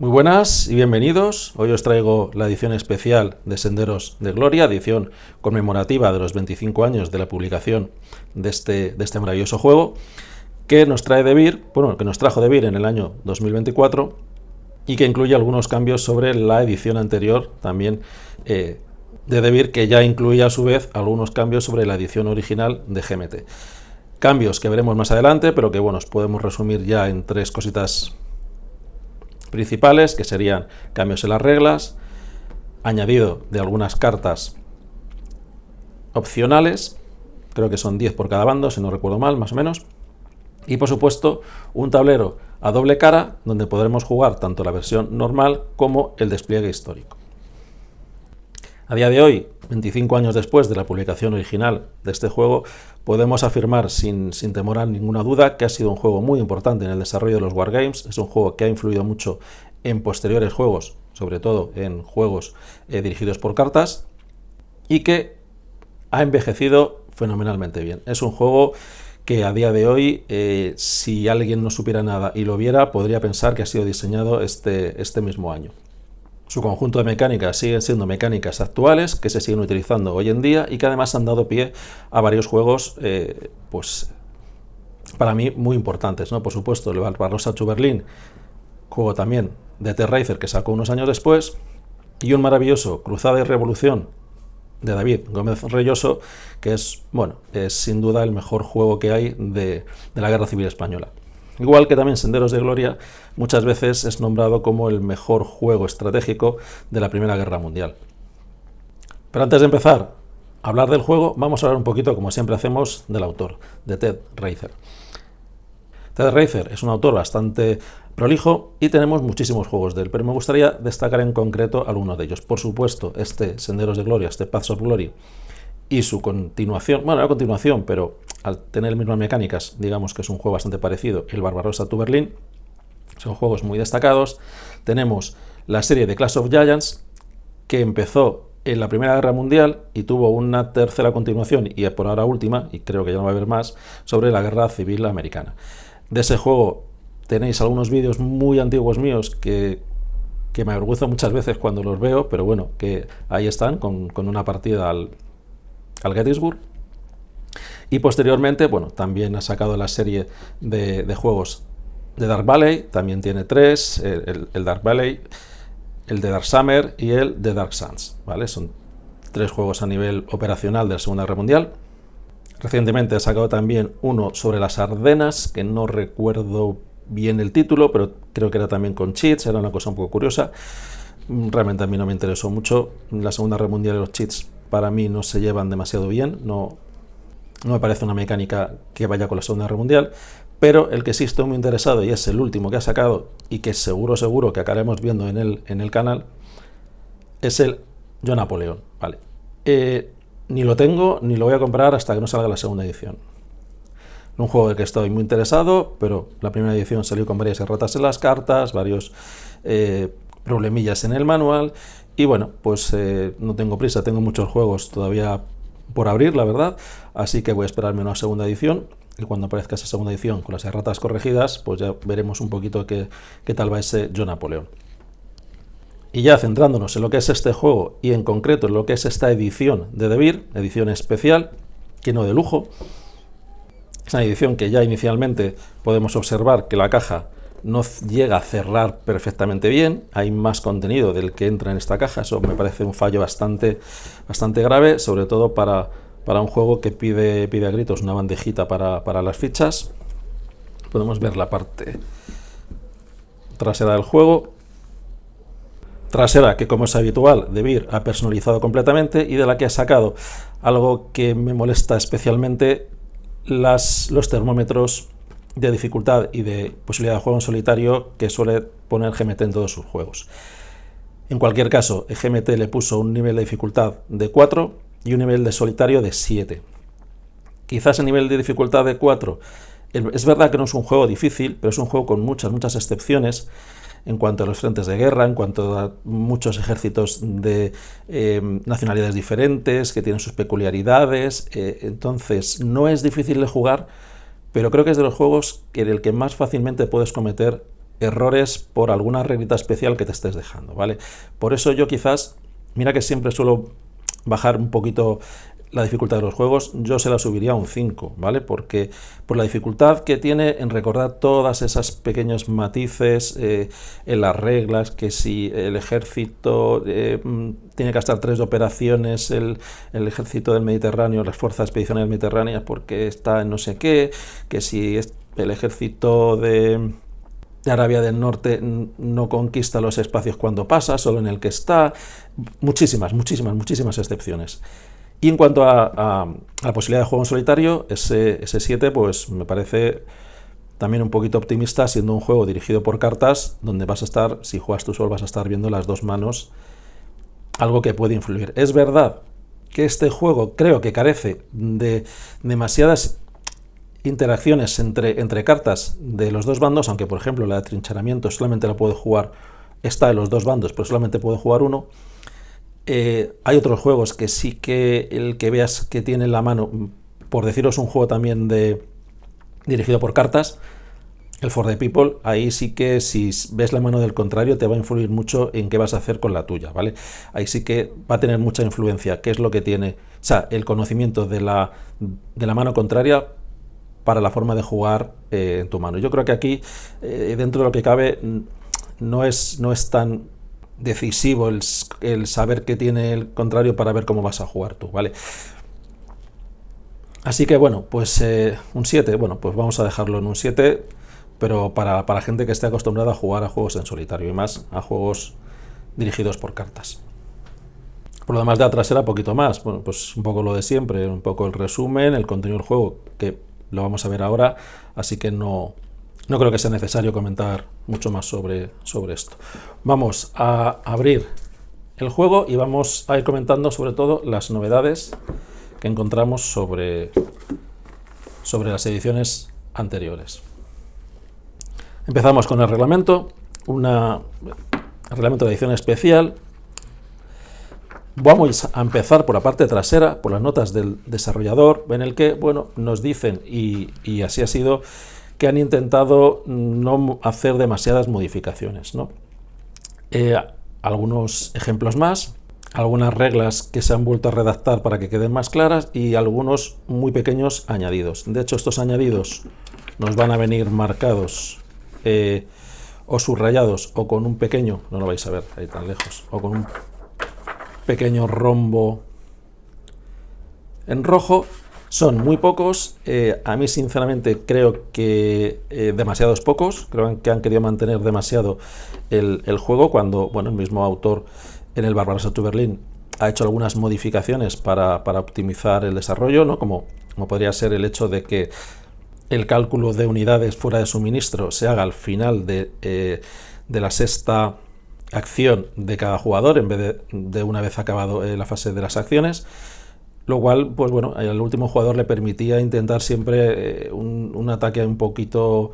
Muy buenas y bienvenidos. Hoy os traigo la edición especial de Senderos de Gloria, edición conmemorativa de los 25 años de la publicación de este maravilloso juego, que nos trae Devir, que nos trajo Devir en el año 2024 y que incluye algunos cambios sobre la edición anterior también de Devir, que ya incluía a su vez algunos cambios sobre la edición original de GMT. Cambios que veremos más adelante, pero que os podemos resumir ya en tres cositas principales, que serían cambios en las reglas, añadido de algunas cartas opcionales, creo que son 10 por cada bando, si no recuerdo mal, más o menos, y por supuesto un tablero a doble cara donde podremos jugar tanto la versión normal como el despliegue histórico. A día de hoy, 25 años después de la publicación original de este juego, podemos afirmar sin temor a ninguna duda que ha sido un juego muy importante en el desarrollo de los Wargames. Es un juego que ha influido mucho en posteriores juegos, sobre todo en juegos dirigidos por cartas, y que ha envejecido fenomenalmente bien. Es un juego que a día de hoy, si alguien no supiera nada y lo viera, podría pensar que ha sido diseñado este mismo año. Su conjunto de mecánicas siguen siendo mecánicas actuales que se siguen utilizando hoy en día y que además han dado pie a varios juegos, para mí muy importantes, ¿no? Por supuesto, el Barbarossa to Berlin, juego también de Ted Raicer que sacó unos años después, y un maravilloso Cruzada y Revolución de David Gómez Reyoso, que es sin duda el mejor juego que hay de la Guerra Civil Española. Igual que también Senderos de Gloria muchas veces es nombrado como el mejor juego estratégico de la Primera Guerra Mundial. Pero antes de empezar a hablar del juego, vamos a hablar un poquito, como siempre hacemos, del autor, de Ted Raicer. Ted Raicer es un autor bastante prolijo y tenemos muchísimos juegos de él, pero me gustaría destacar en concreto algunos de ellos. Por supuesto, este Senderos de Gloria, este Paths of Glory, y su continuación, no continuación, pero al tener mismas mecánicas, digamos que es un juego bastante parecido, el Barbarossa to Berlin. Son juegos muy destacados. Tenemos la serie de Clash of Giants, que empezó en la Primera Guerra Mundial y tuvo una tercera continuación, y por ahora última, y creo que ya no va a haber más, sobre la Guerra Civil Americana. De ese juego tenéis algunos vídeos muy antiguos míos que me avergüenzo muchas veces cuando los veo, pero bueno, que ahí están, con una partida al Gettysburg. Y posteriormente, también ha sacado la serie de juegos de Dark Valley, también tiene tres, el Dark Valley, el de Dark Summer y el de Dark Suns, ¿vale? Son tres juegos a nivel operacional de la Segunda Guerra Mundial. Recientemente ha sacado también uno sobre las Ardenas, que no recuerdo bien el título, pero creo que era también con cheats, era una cosa un poco curiosa. Realmente a mí no me interesó mucho. La Segunda Guerra Mundial y los cheats para mí no se llevan demasiado bien, no me parece una mecánica que vaya con la Segunda Guerra Mundial, pero el que sí estoy muy interesado, y es el último que ha sacado y que seguro que acabaremos viendo en el canal, es el Yo Napoleón, ¿vale? Ni lo tengo ni lo voy a comprar hasta que no salga la segunda edición. Un juego del que estoy muy interesado, pero la primera edición salió con varias erratas en las cartas, varios problemillas en el manual, y no tengo prisa, tengo muchos juegos todavía por abrir, la verdad, así que voy a esperarme una segunda edición, y cuando aparezca esa segunda edición con las erratas corregidas, pues ya veremos un poquito qué tal va ese Yo Napoleón. Y ya centrándonos en lo que es este juego y en concreto en lo que es esta edición de Devir, edición especial, que no de lujo. Es una edición que ya inicialmente podemos observar que la caja no llega a cerrar perfectamente bien, hay más contenido del que entra en esta caja, eso me parece un fallo bastante grave, sobre todo para un juego que pide a gritos una bandejita para las fichas. Podemos ver la parte trasera del juego. Trasera que, como es habitual, Devir ha personalizado completamente y de la que ha sacado algo que me molesta especialmente, los termómetros de dificultad y de posibilidad de juego en solitario que suele poner GMT en todos sus juegos. En cualquier caso, GMT le puso un nivel de dificultad de 4 y un nivel de solitario de 7. Quizás el nivel de dificultad de 4, es verdad que no es un juego difícil, pero es un juego con muchas excepciones en cuanto a los frentes de guerra, en cuanto a muchos ejércitos de nacionalidades diferentes, que tienen sus peculiaridades, entonces no es difícil de jugar, pero creo que es de los juegos en el que más fácilmente puedes cometer errores por alguna reglita especial que te estés dejando, ¿vale? Por eso yo quizás, mira que siempre suelo bajar un poquito la dificultad de los juegos, yo se la subiría a un 5, ¿vale? Porque por la dificultad que tiene en recordar todas esas pequeños matices en las reglas, que si el ejército tiene que gastar 3 operaciones, el ejército del Mediterráneo, las fuerzas expedicionarias mediterráneas, porque está en no sé qué, que si el ejército de Arabia del Norte no conquista los espacios cuando pasa, solo en el que está, muchísimas excepciones. Y en cuanto a la posibilidad de juego en solitario, ese 7 pues me parece también un poquito optimista, siendo un juego dirigido por cartas, donde vas a estar, si juegas tú solo, vas a estar viendo las dos manos, algo que puede influir. Es verdad que este juego creo que carece de demasiadas interacciones entre cartas de los dos bandos, aunque por ejemplo la de atrincheramiento solamente la puede jugar, está en los dos bandos, pero solamente puede jugar uno. Hay otros juegos que sí que el que veas que tiene en la mano, por deciros un juego también dirigido por cartas, el For the People, ahí sí que si ves la mano del contrario te va a influir mucho en qué vas a hacer con la tuya, ¿vale? Ahí sí que va a tener mucha influencia, qué es lo que tiene, o sea, el conocimiento de la mano contraria para la forma de jugar en tu mano. Yo creo que aquí, dentro de lo que cabe, no es tan decisivo el saber qué tiene el contrario para ver cómo vas a jugar tú, ¿vale? Así que bueno, pues un 7, bueno, pues vamos a dejarlo en un 7, pero para gente que esté acostumbrada a jugar a juegos en solitario y más a juegos dirigidos por cartas. Por lo demás de atrás era poquito más, bueno, pues un poco lo de siempre, un poco el resumen, el contenido del juego, que lo vamos a ver ahora, así que no creo que sea necesario comentar mucho más sobre esto. Vamos a abrir el juego y vamos a ir comentando sobre todo las novedades que encontramos sobre las ediciones anteriores. Empezamos con el reglamento, el reglamento de edición especial. Vamos a empezar por la parte trasera, por las notas del desarrollador, en el que, bueno, nos dicen, y así ha sido, que han intentado no hacer demasiadas modificaciones, ¿no? Algunos ejemplos más, algunas reglas que se han vuelto a redactar para que queden más claras y algunos muy pequeños añadidos. De hecho, estos añadidos nos van a venir marcados o subrayados o con un pequeño, no lo vais a ver ahí tan lejos, o con un pequeño rombo en rojo. Son muy pocos, a mí sinceramente creo que demasiados pocos, creo que han querido mantener demasiado el juego cuando, bueno, el mismo autor en el Barbarossa to Berlin ha hecho algunas modificaciones para optimizar el desarrollo, ¿no? Como podría ser el hecho de que el cálculo de unidades fuera de suministro se haga al final de la sexta acción de cada jugador en vez de una vez acabado la fase de las acciones, lo cual, pues bueno, al último jugador le permitía intentar siempre un ataque un poquito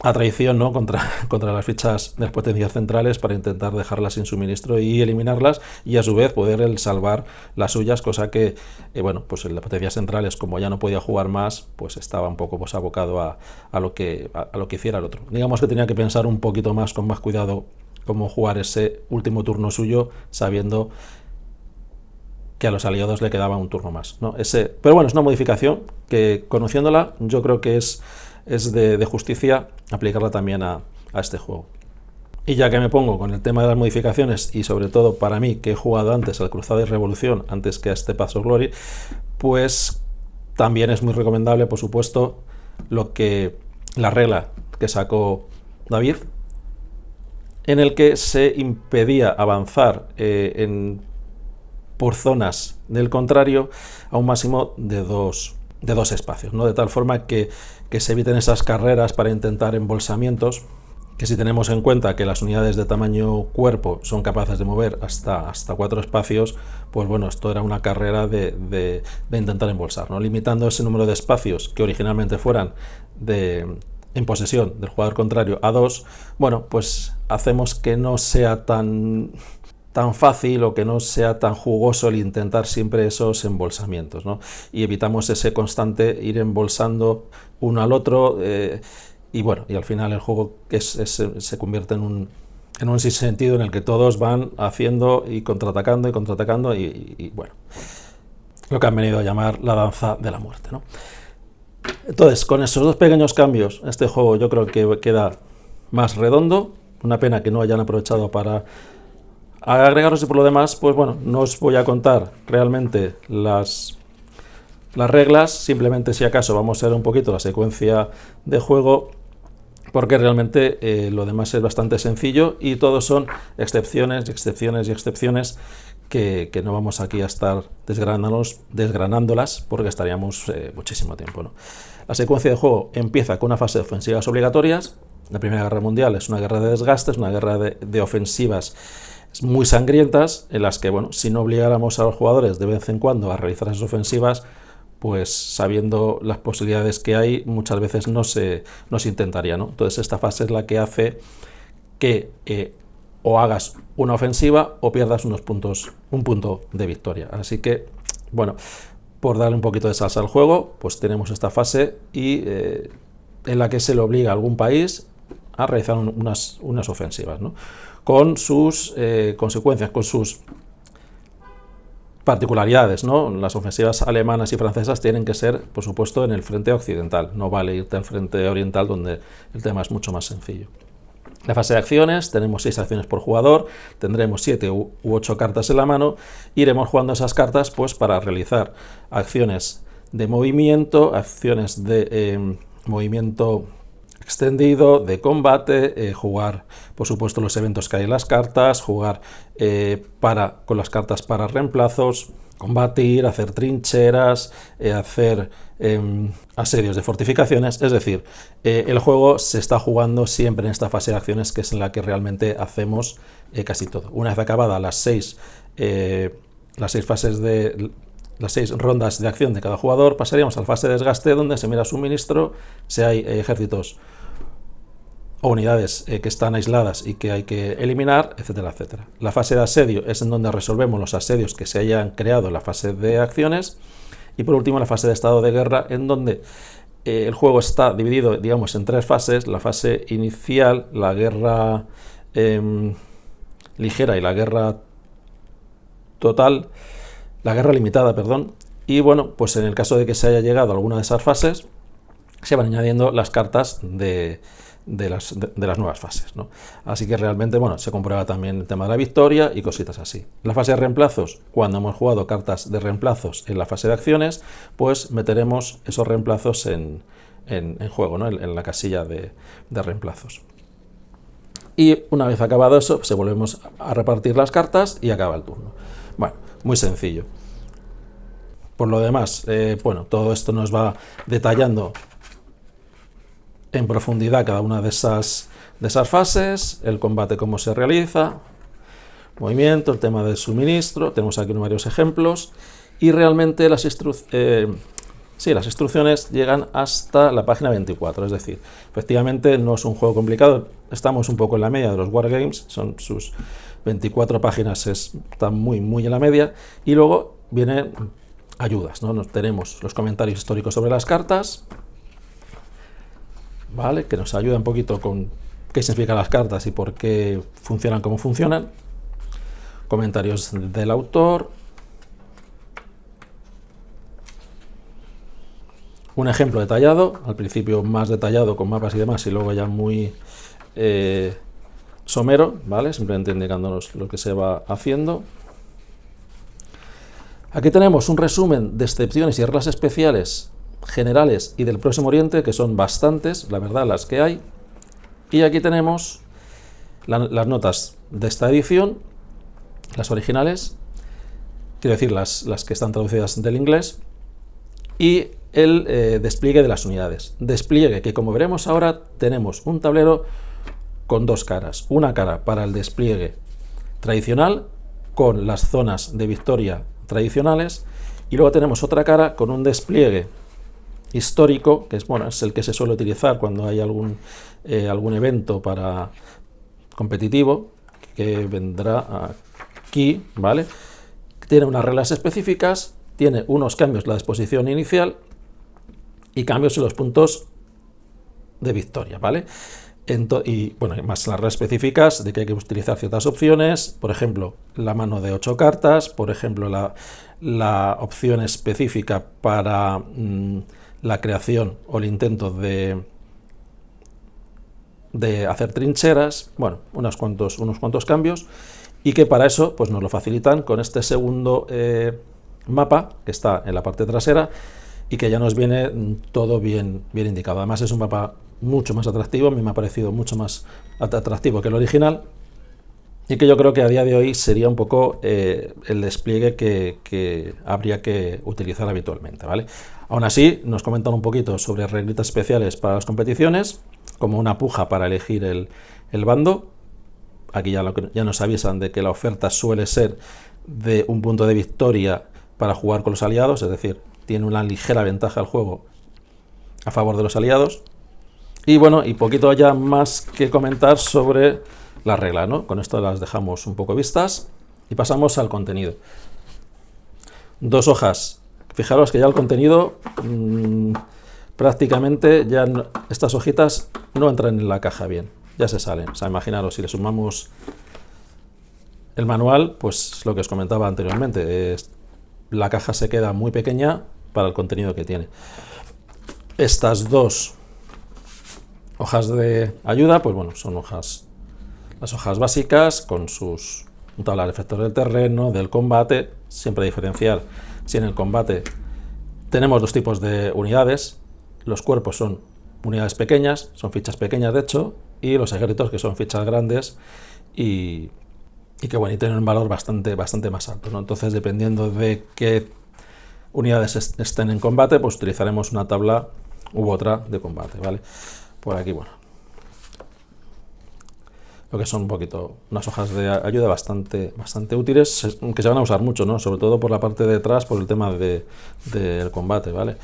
a traición, ¿no? contra las fichas de las potencias centrales para intentar dejarlas sin suministro y eliminarlas, y a su vez poder salvar las suyas, cosa que, bueno, pues en las potencias centrales, como ya no podía jugar más, pues estaba un poco pues abocado a lo que hiciera el otro. Digamos que tenía que pensar un poquito más, con más cuidado, cómo jugar ese último turno suyo, sabiendo que a los aliados le quedaba un turno más, ¿no? Pero bueno, es una modificación que, conociéndola, yo creo que es de justicia aplicarla también a este juego. Y ya que me pongo con el tema de las modificaciones, y sobre todo para mí, que he jugado antes al Cruzada y Revolución antes que a este Paths of Glory, pues también es muy recomendable, por supuesto, la regla que sacó David, en el que se impedía avanzar por zonas del contrario a un máximo de dos espacios, ¿no? De tal forma que se eviten esas carreras para intentar embolsamientos, que si tenemos en cuenta que las unidades de tamaño cuerpo son capaces de mover hasta 4 espacios, pues bueno, esto era una carrera de intentar embolsar, ¿no? Limitando ese número de espacios que originalmente fueran en posesión del jugador contrario a 2, bueno, pues hacemos que no sea tan fácil o que no sea tan jugoso el intentar siempre esos embolsamientos, ¿no? Y evitamos ese constante ir embolsando uno al otro y bueno, y al final el juego se convierte en un sinsentido en el que todos van haciendo y contraatacando y bueno, lo que han venido a llamar la danza de la muerte, ¿no? Entonces, con esos dos pequeños cambios, este juego yo creo que queda más redondo. Una pena que no hayan aprovechado para agregaros, y por lo demás, pues bueno, no os voy a contar realmente las reglas, simplemente si acaso vamos a ver un poquito la secuencia de juego, porque realmente lo demás es bastante sencillo y todos son excepciones que no vamos aquí a estar desgranándolas porque estaríamos muchísimo tiempo, ¿no? La secuencia de juego empieza con una fase de ofensivas obligatorias. La Primera Guerra Mundial es una guerra de desgastes, una guerra de ofensivas muy sangrientas, en las que, bueno, si no obligáramos a los jugadores de vez en cuando a realizar esas ofensivas, pues sabiendo las posibilidades que hay, muchas veces no se intentaría, ¿no? Entonces esta fase es la que hace que o hagas una ofensiva o pierdas un punto de victoria. Así que, bueno, por darle un poquito de salsa al juego, pues tenemos esta fase y en la que se le obliga a algún país a realizar unas ofensivas, ¿no? Con sus consecuencias, con sus particularidades, ¿no? Las ofensivas alemanas y francesas tienen que ser, por supuesto, en el frente occidental. No vale irte al frente oriental, donde el tema es mucho más sencillo. La fase de acciones, tenemos 6 acciones por jugador, tendremos 7 u 8 cartas en la mano, iremos jugando esas cartas pues para realizar acciones de movimiento, acciones de movimiento extendido, de combate, jugar por supuesto los eventos que hay en las cartas, jugar con las cartas para reemplazos, combatir, hacer trincheras, hacer asedios de fortificaciones. Es decir, el juego se está jugando siempre en esta fase de acciones, que es en la que realmente hacemos casi todo. Una vez acabadas las 6 fases las 6 rondas de acción de cada jugador, pasaríamos a la fase de desgaste, donde se mira suministro, si hay ejércitos o unidades que están aisladas y que hay que eliminar, etcétera, etcétera. La fase de asedio es en donde resolvemos los asedios que se hayan creado en la fase de acciones. Y por último, la fase de estado de guerra, en donde el juego está dividido, digamos, en 3 fases. La fase inicial, la guerra ligera y la guerra total, la guerra limitada, perdón. Y bueno, pues en el caso de que se haya llegado a alguna de esas fases, se van añadiendo las cartas de las nuevas fases, ¿no? Así que realmente, bueno, se comprueba también el tema de la victoria y cositas así. La fase de reemplazos, cuando hemos jugado cartas de reemplazos en la fase de acciones, pues meteremos esos reemplazos en juego, ¿no? En la casilla de reemplazos. Y una vez acabado eso, pues volvemos a repartir las cartas y acaba el turno. Bueno, muy sencillo. Por lo demás, bueno, todo esto nos va detallando en profundidad cada una de esas fases, el combate cómo se realiza, movimiento, el tema del suministro. Tenemos aquí varios ejemplos y realmente las instrucciones llegan hasta la página 24, es decir, efectivamente no es un juego complicado, estamos un poco en la media de los Wargames, son sus 24 páginas, están muy en la media, y luego vienen ayudas, ¿no? Tenemos los comentarios históricos sobre las cartas, ¿vale? Que nos ayuda un poquito con qué significan las cartas y por qué funcionan como funcionan. Comentarios del autor. Un ejemplo detallado, al principio más detallado con mapas y demás, y luego ya muy somero, ¿vale? Simplemente indicándonos lo que se va haciendo. Aquí tenemos un resumen de excepciones y reglas especiales generales y del Próximo Oriente, que son bastantes, la verdad, las que hay. Y aquí tenemos las notas de esta edición, las originales, quiero decir, las que están traducidas del inglés, y el despliegue de las unidades. Despliegue que, como veremos ahora, tenemos un tablero con 2 caras. Una cara para el despliegue tradicional, con las zonas de victoria tradicionales, y luego tenemos otra cara con un despliegue histórico, que es, bueno, es el que se suele utilizar cuando hay algún evento para competitivo, que vendrá aquí, ¿vale? Tiene unas reglas específicas, tiene unos cambios en la disposición inicial y cambios en los puntos de victoria, ¿vale? Y bueno, más las reglas específicas de que hay que utilizar ciertas opciones, por ejemplo, la mano de 8 cartas, por ejemplo, la opción específica para la creación o el intento de hacer trincheras, bueno, unos cuantos cambios, y que para eso pues nos lo facilitan con este segundo mapa que está en la parte trasera y que ya nos viene todo bien indicado. Además es un mapa mucho más atractivo, a mí me ha parecido mucho más atractivo que el original, y que yo creo que a día de hoy sería un poco el despliegue que habría que utilizar habitualmente, ¿vale? Aún así, nos comentan un poquito sobre reglitas especiales para las competiciones, como una puja para elegir el bando. Aquí ya nos avisan de que la oferta suele ser de un punto de victoria para jugar con los aliados, es decir, tiene una ligera ventaja el juego a favor de los aliados. Y bueno, y poquito ya más que comentar sobre la regla, ¿no? Con esto las dejamos un poco vistas y pasamos al contenido. 2 hojas. Fijaros que ya el contenido prácticamente ya estas hojitas no entran en la caja bien, ya se salen. O sea, imaginaros, si le sumamos el manual, pues lo que os comentaba anteriormente, la caja se queda muy pequeña para el contenido que tiene. Estas 2 hojas de ayuda, pues bueno, son las hojas básicas con sus tabla de efectos del terreno, del combate. Siempre diferenciar si en el combate tenemos 2 tipos de unidades. Los cuerpos son unidades pequeñas, son fichas pequeñas de hecho, y los ejércitos que son fichas grandes y que bueno, y tienen un valor bastante más alto, ¿no? Entonces, dependiendo de qué unidades estén en combate, pues utilizaremos una tabla u otra de combate, ¿vale? Por aquí, bueno, lo que son un poquito unas hojas de ayuda bastante útiles, que se van a usar mucho, ¿no? Sobre todo por la parte de detrás, por el tema del combate, ¿vale?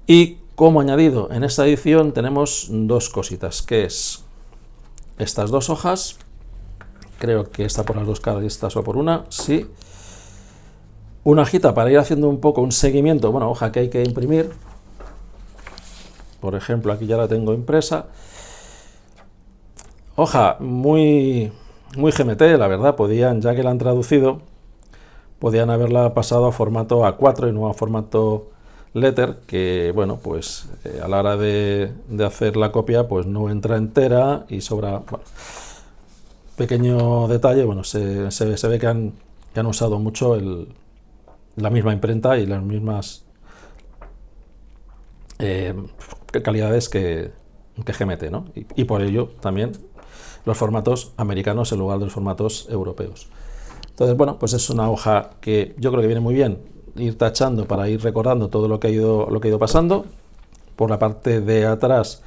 Y como añadido en esta edición tenemos 2 cositas, que es estas 2 hojas, creo que esta por las 2 caras y esta solo por una, sí. Una hojita para ir haciendo un poco un seguimiento, bueno, hoja que hay que imprimir. Por ejemplo, aquí ya la tengo impresa. Hoja muy GMT, la verdad, ya que la han traducido, podían haberla pasado a formato A4 y no a formato letter, que bueno, pues a la hora de hacer la copia, pues no entra entera y sobra. Bueno, pequeño detalle, bueno, se ve que han usado mucho la misma imprenta y las mismas calidades que GMT, ¿no? Y por ello también los formatos americanos en lugar de los formatos europeos. Entonces, bueno, pues es una hoja que yo creo que viene muy bien ir tachando para ir recordando todo lo que ha ido pasando. Por la parte de atrás,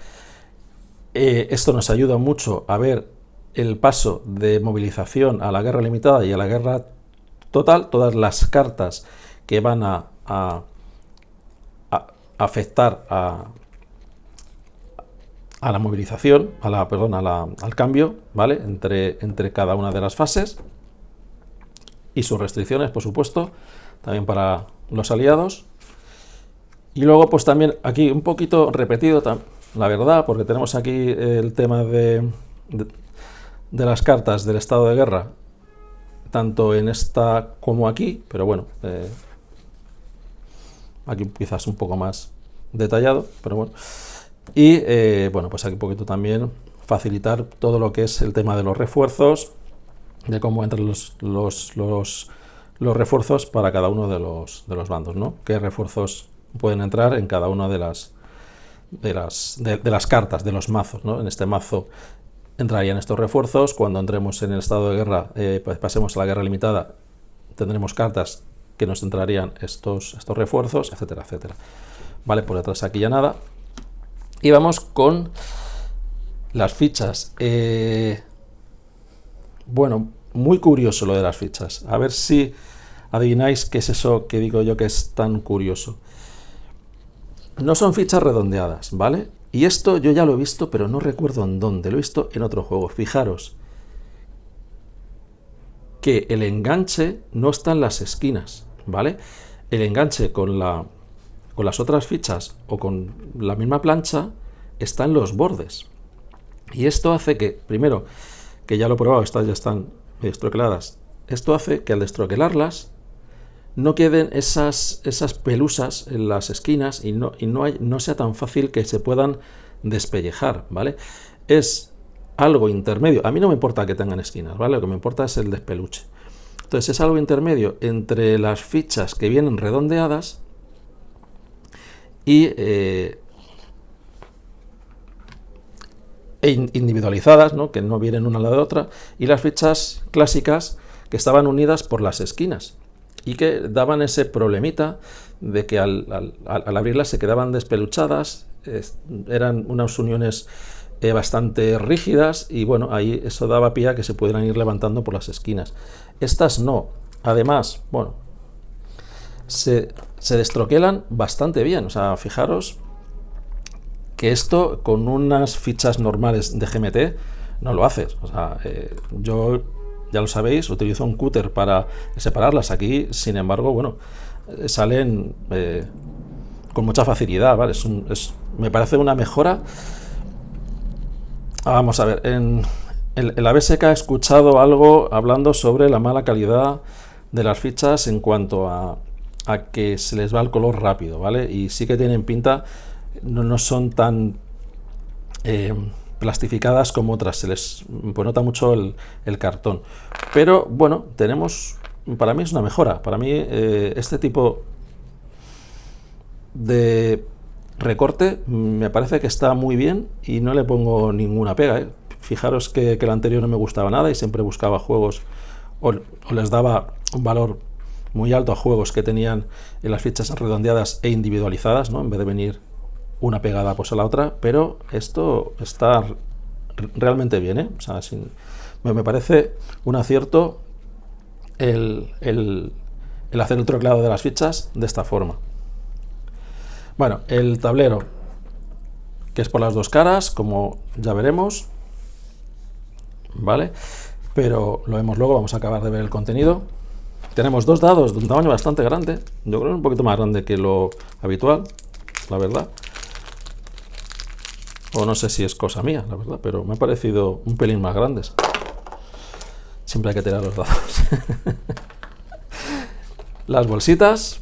esto nos ayuda mucho a ver el paso de movilización a la guerra limitada y a la guerra total, todas las cartas que van a afectar a la movilización, al cambio, ¿vale? Entre cada una de las fases, y sus restricciones, por supuesto, también para los aliados. Y luego, pues también aquí un poquito repetido, la verdad, porque tenemos aquí el tema de las cartas del estado de guerra, tanto en esta como aquí, pero bueno, aquí quizás un poco más detallado, pero bueno. Y bueno, pues aquí un poquito también facilitar todo lo que es el tema de los refuerzos, de cómo entran los refuerzos para cada uno de los bandos, ¿no? Qué refuerzos pueden entrar en cada una de las cartas, de los mazos, ¿no? En este mazo entrarían estos refuerzos. Cuando entremos en el estado de guerra, pues pasemos a la guerra limitada, tendremos cartas que nos entrarían estos refuerzos, etcétera, etcétera. Vale, por detrás aquí ya nada. Y vamos con las fichas. Bueno, muy curioso lo de las fichas. A ver si adivináis qué es eso que digo yo que es tan curioso. No son fichas redondeadas, ¿vale? Y esto yo ya lo he visto, pero no recuerdo en dónde. Lo he visto en otro juego. Fijaros que el enganche no está en las esquinas, ¿vale? El enganche con las otras fichas o con la misma plancha está en los bordes. Y esto hace que, primero, que ya lo he probado, estas ya están estroqueladas, esto hace que al destroquelarlas no queden esas pelusas en las esquinas y no sea tan fácil que se puedan despellejar, ¿vale? Es algo intermedio. A mí no me importa que tengan esquinas, ¿vale? Lo que me importa es el despeluche. Entonces es algo intermedio entre las fichas que vienen redondeadas y individualizadas, ¿no? Que no vienen una a la de otra, y las fichas clásicas que estaban unidas por las esquinas y que daban ese problemita de que al abrirlas se quedaban despeluchadas, eran unas uniones bastante rígidas y bueno, ahí eso daba pie a que se pudieran ir levantando por las esquinas. Estas no. Además, bueno, se destroquelan bastante bien. O sea, fijaros que esto con unas fichas normales de GMT no lo haces. O sea, yo, ya lo sabéis, utilizo un cúter para separarlas. Aquí, sin embargo, bueno, salen con mucha facilidad, ¿vale? Me parece una mejora. Vamos a ver, en la BSK he escuchado algo hablando sobre la mala calidad de las fichas en cuanto a que se les va el color rápido, ¿vale? Y sí que tienen pinta, no son tan plastificadas como otras, se les nota mucho el cartón. Pero bueno, para mí es una mejora. Para mí este tipo de recorte me parece que está muy bien y no le pongo ninguna pega, ¿eh? Fijaros que el anterior no me gustaba nada y siempre buscaba juegos o les daba un valor muy alto a juegos que tenían en las fichas redondeadas e individualizadas, ¿no? En vez de venir una pegada pues a la otra, pero esto está realmente bien, ¿eh? O sea, me parece un acierto el hacer el troquelado de las fichas de esta forma. Bueno, el tablero, que es por las dos caras, como ya veremos, ¿vale? Pero lo vemos luego, vamos a acabar de ver el contenido. Tenemos dos dados de un tamaño bastante grande, yo creo un poquito más grande que lo habitual, la verdad. O no sé si es cosa mía, la verdad, pero me ha parecido un pelín más grandes. Siempre hay que tirar los dados. Las bolsitas,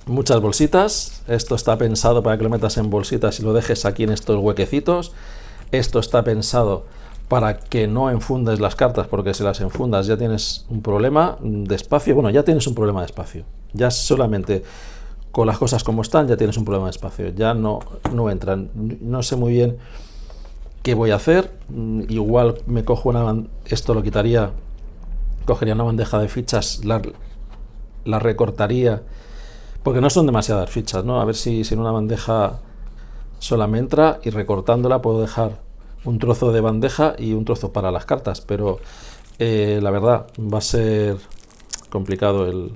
muchas bolsitas. Esto está pensado para que lo metas en bolsitas y lo dejes aquí en estos huequecitos. Esto está pensado para que no enfundes las cartas, porque si las enfundas ya tienes un problema de espacio. Bueno, ya tienes un problema de espacio. Ya solamente con las cosas como están ya tienes un problema de espacio. Ya no entran. No sé muy bien qué voy a hacer. Igual me cojo esto lo quitaría, cogería una bandeja de fichas, la recortaría, porque no son demasiadas fichas, ¿no? A ver si en una bandeja sola me entra y recortándola puedo dejar un trozo de bandeja y un trozo para las cartas, pero la verdad va a ser complicado el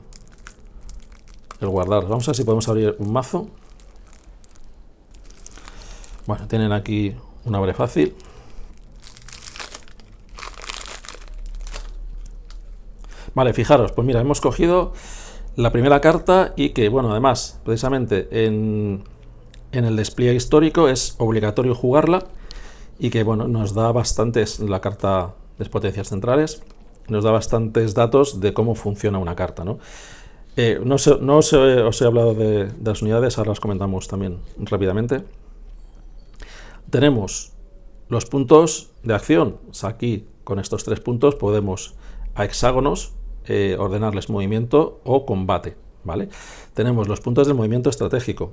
guardar. Vamos a ver si podemos abrir un mazo. Bueno, tienen aquí un abre fácil. Vale, fijaros, pues mira, hemos cogido la primera carta y que, bueno, además, precisamente en el despliegue histórico es obligatorio jugarla y que, bueno, nos da bastantes, la carta de potencias centrales, nos da bastantes datos de cómo funciona una carta, ¿no? Os he hablado de las unidades, ahora las comentamos también rápidamente. Tenemos los puntos de acción. O sea, aquí con estos 3 puntos podemos a hexágonos ordenarles movimiento o combate, ¿vale? Tenemos los puntos del movimiento estratégico,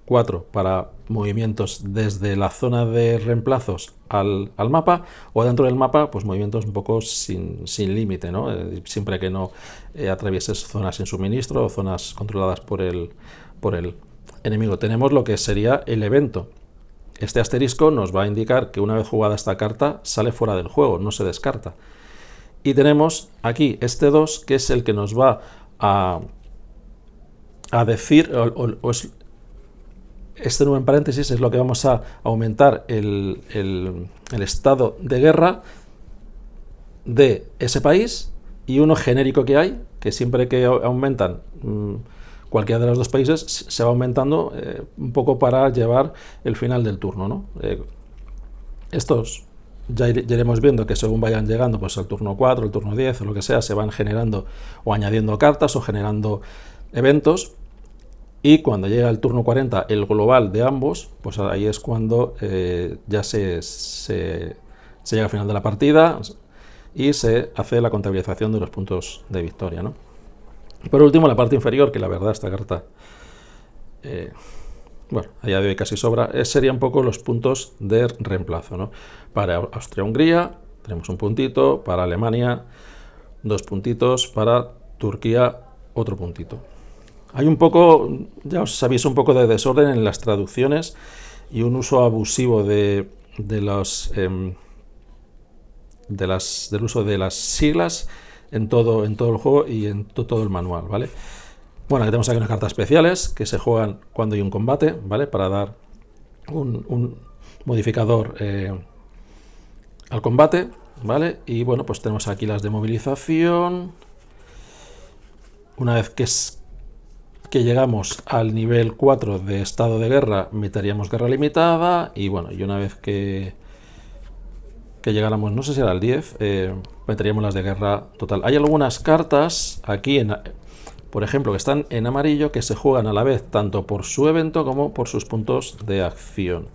4 para movimientos desde la zona de reemplazos al mapa, o dentro del mapa pues movimientos un poco sin límite, ¿no? Siempre que no atravieses zonas sin suministro o zonas controladas por el enemigo. Tenemos lo que sería el evento. Este asterisco nos va a indicar que una vez jugada esta carta sale fuera del juego, no se descarta. Y tenemos aquí este 2, que es el que nos va a decir, este número en paréntesis es lo que vamos a aumentar el estado de guerra de ese país, y uno genérico que hay, que siempre que aumentan cualquiera de los dos países se va aumentando un poco para llevar el final del turno, ¿no? Estos ya iremos viendo que según vayan llegando pues al turno 4, el turno 10 o lo que sea, se van generando o añadiendo cartas o generando eventos, y cuando llega el turno 40, el global de ambos, pues ahí es cuando ya se llega al final de la partida y se hace la contabilización de los puntos de victoria, ¿no? Por último, la parte inferior, que la verdad esta carta, bueno, a día de hoy casi sobra, serían un poco los puntos de reemplazo, ¿no? Para Austria-Hungría tenemos un puntito, para Alemania 2 puntitos, para Turquía otro puntito. Hay un poco, ya os sabéis, un poco de desorden en las traducciones y un uso abusivo del uso de las siglas en todo el juego y en todo el manual, ¿vale? Bueno, aquí tenemos unas cartas especiales que se juegan cuando hay un combate, ¿vale? Para dar un modificador al combate, ¿vale? Y bueno, pues tenemos aquí las de movilización. Una vez que llegamos al nivel 4 de estado de guerra, meteríamos guerra limitada, y bueno, y una vez que llegáramos, no sé si era el 10, meteríamos las de guerra total. Hay algunas cartas aquí, por ejemplo, que están en amarillo, que se juegan a la vez tanto por su evento como por sus puntos de acción.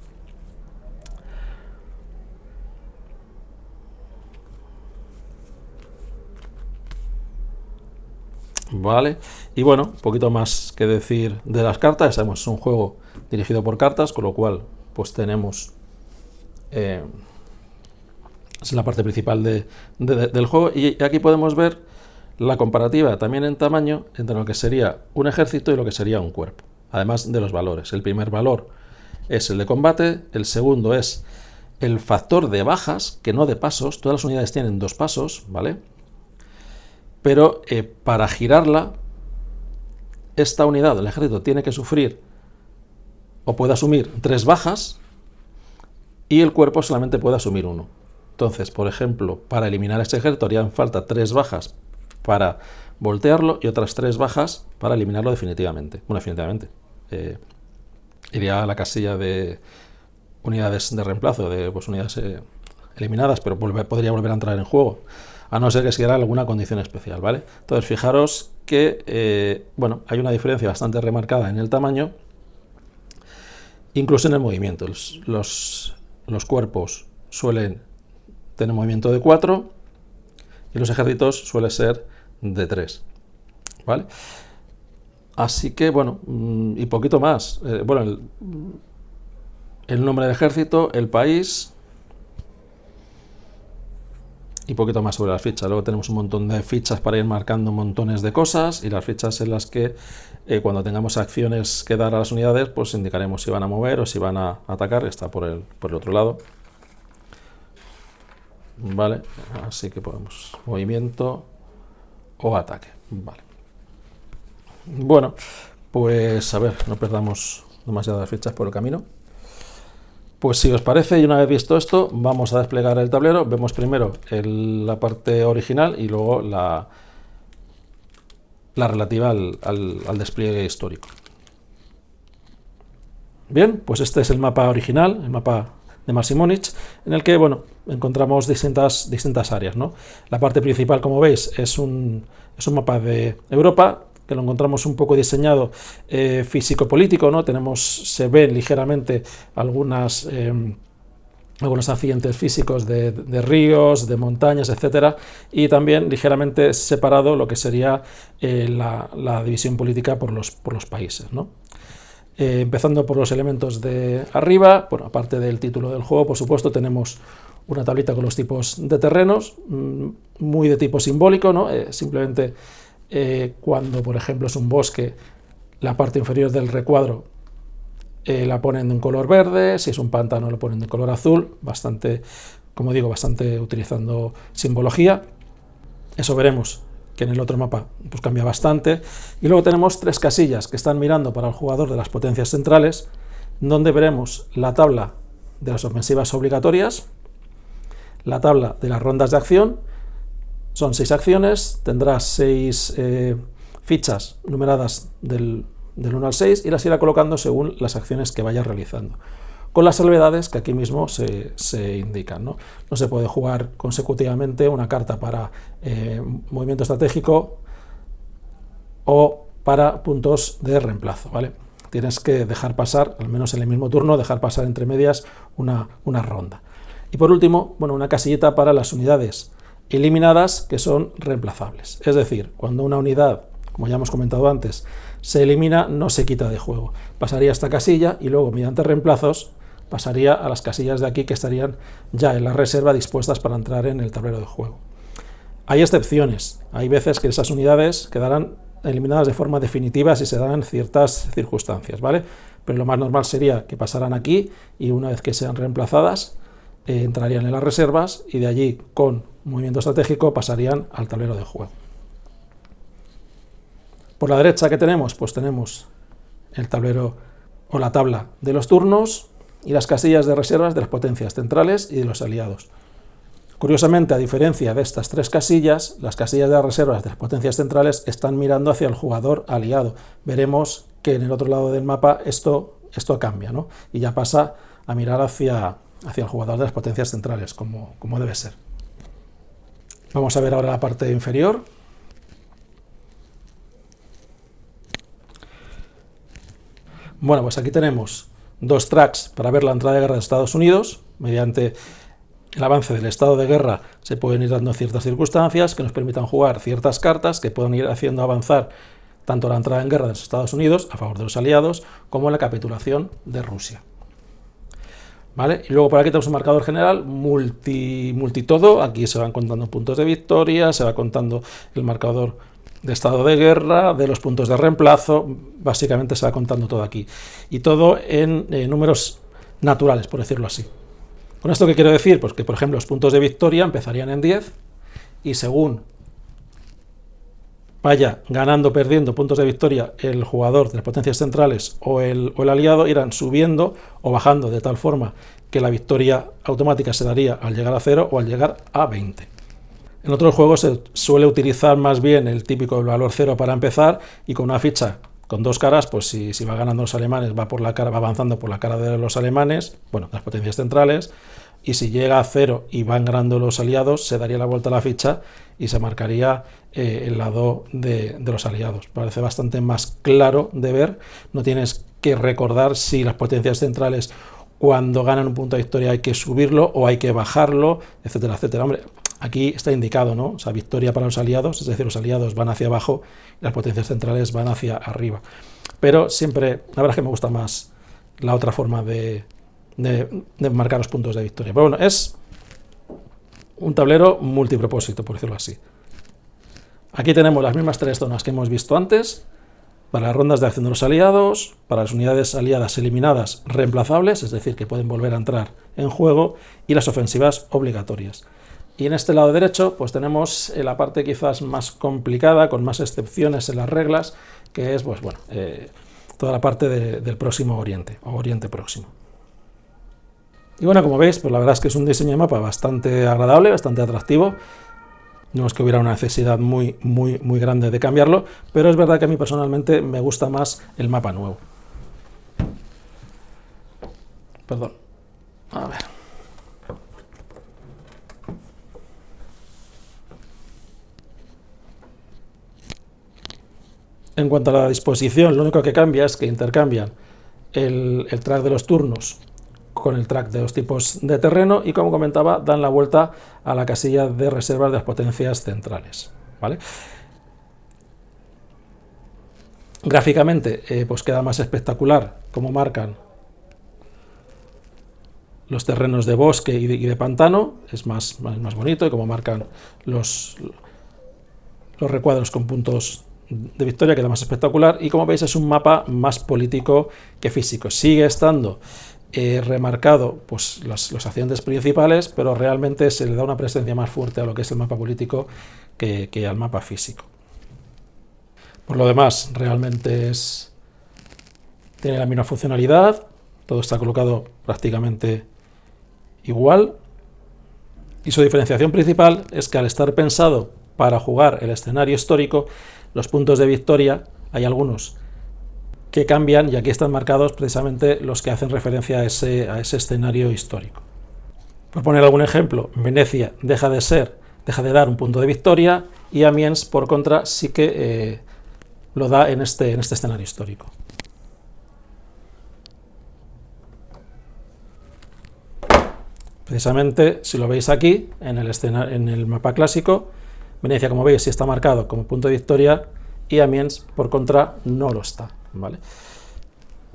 Vale, y bueno, un poquito más que decir de las cartas. Sabemos, es un juego dirigido por cartas, con lo cual pues tenemos es la parte principal del juego, y aquí podemos ver la comparativa también en tamaño entre lo que sería un ejército y lo que sería un cuerpo, además de los valores. El primer valor es el de combate, el segundo es el factor de bajas, que no de pasos. Todas las unidades tienen 2 pasos, ¿vale? Pero para girarla, esta unidad del ejército tiene que sufrir o puede asumir 3 bajas, y el cuerpo solamente puede asumir 1. Entonces, por ejemplo, para eliminar a este ejército harían falta 3 bajas para voltearlo y otras 3 bajas para eliminarlo definitivamente. Bueno, definitivamente. Iría a la casilla de unidades de reemplazo, de pues, unidades eliminadas, pero podría volver a entrar en juego, a no ser que se diera alguna condición especial, ¿vale? Entonces, fijaros que bueno, hay una diferencia bastante remarcada en el tamaño, incluso en el movimiento. Los cuerpos suelen tener movimiento de 4 y los ejércitos suelen ser de 3, ¿vale? Así que, bueno, y poquito más. Bueno, el nombre del ejército, el país y poquito más sobre las fichas. Luego tenemos un montón de fichas para ir marcando montones de cosas, y las fichas en las que cuando tengamos acciones que dar a las unidades, pues indicaremos si van a mover o si van a atacar. Está por el otro lado, vale. Así que podemos movimiento o ataque, vale. Bueno, pues a ver, no perdamos demasiadas fichas por el camino. Pues si os parece, y una vez visto esto, vamos a desplegar el tablero. Vemos primero la parte original y luego la relativa al despliegue histórico. Bien, pues este es el mapa original, el mapa de Mark Simonitz, en el que, bueno, encontramos distintas áreas, ¿no? La parte principal, como veis, es un mapa de Europa, que lo encontramos un poco diseñado físico-político, ¿no? Se ven ligeramente algunos accidentes físicos de ríos, de montañas, etcétera, y también ligeramente separado lo que sería la división política por los países, ¿no? Empezando por los elementos de arriba, bueno, aparte del título del juego, por supuesto, tenemos una tablita con los tipos de terrenos, muy de tipo simbólico, ¿no? Simplemente cuando, por ejemplo, es un bosque, la parte inferior del recuadro la ponen de un color verde, si es un pantano lo ponen de color azul, bastante, como digo, bastante utilizando simbología. Eso veremos que en el otro mapa pues cambia bastante. Y luego tenemos 3 casillas que están mirando para el jugador de las potencias centrales, donde veremos la tabla de las ofensivas obligatorias, la tabla de las rondas de acción. Son 6 acciones, tendrá 6 fichas numeradas del 1 al 6 y las irá colocando según las acciones que vaya realizando, con las salvedades que aquí mismo se indican, ¿no? No se puede jugar consecutivamente una carta para movimiento estratégico o para puntos de reemplazo, ¿vale? Tienes que dejar pasar, al menos en el mismo turno, dejar pasar entre medias una ronda. Y por último, bueno, una casillita para las unidades eliminadas que son reemplazables. Es decir, cuando una unidad, como ya hemos comentado antes, se elimina, no se quita de juego. Pasaría a esta casilla y luego, mediante reemplazos, pasaría a las casillas de aquí que estarían ya en la reserva dispuestas para entrar en el tablero de juego. Hay excepciones. Hay veces que esas unidades quedarán eliminadas de forma definitiva si se dan ciertas circunstancias, ¿vale? Pero lo más normal sería que pasaran aquí y una vez que sean reemplazadas, entrarían en las reservas y de allí, con movimiento estratégico, pasarían al tablero de juego. Por la derecha, ¿qué tenemos? Pues tenemos el tablero o la tabla de los turnos y las casillas de reservas de las potencias centrales y de los aliados. Curiosamente, a diferencia de estas tres casillas, las casillas de las reservas de las potencias centrales están mirando hacia el jugador aliado. Veremos que en el otro lado del mapa esto cambia, ¿no? Y ya pasa a mirar hacia el jugador de las potencias centrales, como debe ser. Vamos a ver ahora la parte inferior. Bueno, pues aquí tenemos dos tracks para ver la entrada de guerra de Estados Unidos. Mediante el avance del estado de guerra se pueden ir dando ciertas circunstancias que nos permitan jugar ciertas cartas que puedan ir haciendo avanzar tanto la entrada en guerra de los Estados Unidos a favor de los aliados como la capitulación de Rusia. ¿Vale? Y luego por aquí tenemos un marcador general multitodo. Aquí se van contando puntos de victoria, se va contando el marcador de estado de guerra, de los puntos de reemplazo, básicamente se va contando todo aquí. Y todo en números naturales, por decirlo así. ¿Con esto qué quiero decir? Pues que, por ejemplo, los puntos de victoria empezarían en 10 y según vaya ganando o perdiendo puntos de victoria el jugador de las potencias centrales o el aliado, irán subiendo o bajando de tal forma que la victoria automática se daría al llegar a 0 o al llegar a 20. En otros juegos se suele utilizar más bien el típico valor 0 para empezar y con una ficha con dos caras, pues si va ganando los alemanes, va avanzando por la cara de los alemanes, bueno, las potencias centrales, y si llega a 0 y van ganando los aliados, se daría la vuelta a la ficha y se marcaría el lado de los aliados. Parece bastante más claro de ver, no tienes que recordar si las potencias centrales cuando ganan un punto de victoria hay que subirlo o hay que bajarlo, etcétera, etcétera. Hombre, aquí está indicado, ¿no? O sea, victoria para los aliados, es decir, los aliados van hacia abajo y las potencias centrales van hacia arriba. Pero siempre, la verdad es que me gusta más la otra forma de marcar los puntos de victoria. Pero bueno, es un tablero multipropósito, por decirlo así. Aquí tenemos las mismas tres zonas que hemos visto antes, para las rondas de acción de los aliados, para las unidades aliadas eliminadas reemplazables, es decir, que pueden volver a entrar en juego, y las ofensivas obligatorias. Y en este lado derecho pues tenemos la parte quizás más complicada, con más excepciones en las reglas, que es pues, bueno, toda la parte del Próximo Oriente, o Oriente Próximo. Y bueno, como veis, pues la verdad es que es un diseño de mapa bastante agradable, bastante atractivo. No es que hubiera una necesidad muy grande de cambiarlo, pero es verdad que a mí personalmente me gusta más el mapa nuevo. Perdón. A ver. En cuanto a la disposición, lo único que cambia es que intercambian el track de los turnos con el track de los tipos de terreno y, como comentaba, dan la vuelta a la casilla de reservas de las potencias centrales, ¿vale? Gráficamente pues queda más espectacular cómo marcan los terrenos de bosque y de pantano, es más bonito, y cómo marcan los recuadros con puntos de victoria, queda más espectacular. Y como veis, es un mapa más político que físico. Sigue estando remarcado pues los accidentes principales, pero realmente se le da una presencia más fuerte a lo que es el mapa político que al mapa físico. Por lo demás, realmente tiene la misma funcionalidad, todo está colocado prácticamente igual, y su diferenciación principal es que al estar pensado para jugar el escenario histórico, los puntos de victoria, hay algunos que cambian y aquí están marcados precisamente los que hacen referencia a ese escenario histórico. Por poner algún ejemplo, Venecia deja de dar un punto de victoria y Amiens, por contra, sí que lo da en este escenario histórico. Precisamente, si lo veis aquí, en el mapa clásico, Venecia, como veis, sí está marcado como punto de victoria y Amiens, por contra, no lo está, ¿vale?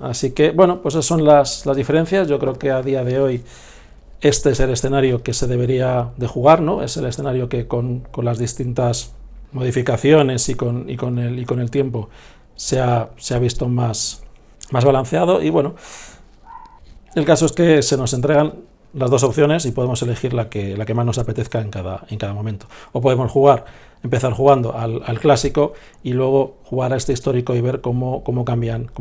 Así que, bueno, pues esas son las diferencias. Yo creo que a día de hoy este es el escenario que se debería de jugar, ¿no? Es el escenario que con las distintas modificaciones y con el tiempo se ha visto más balanceado. Y bueno, el caso es que se nos entregan las dos opciones y podemos elegir la que más nos apetezca en cada momento. O podemos empezar jugando al clásico y luego jugar a este histórico y ver cómo cambian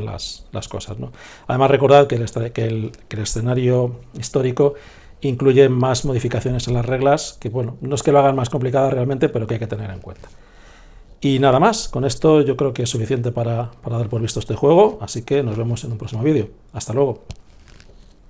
las cosas, ¿no? Además, recordad que el escenario histórico incluye más modificaciones en las reglas, que bueno, no es que lo hagan más complicadas realmente, pero que hay que tener en cuenta. Y nada más, con esto yo creo que es suficiente para dar por visto este juego, así que nos vemos en un próximo vídeo. Hasta luego.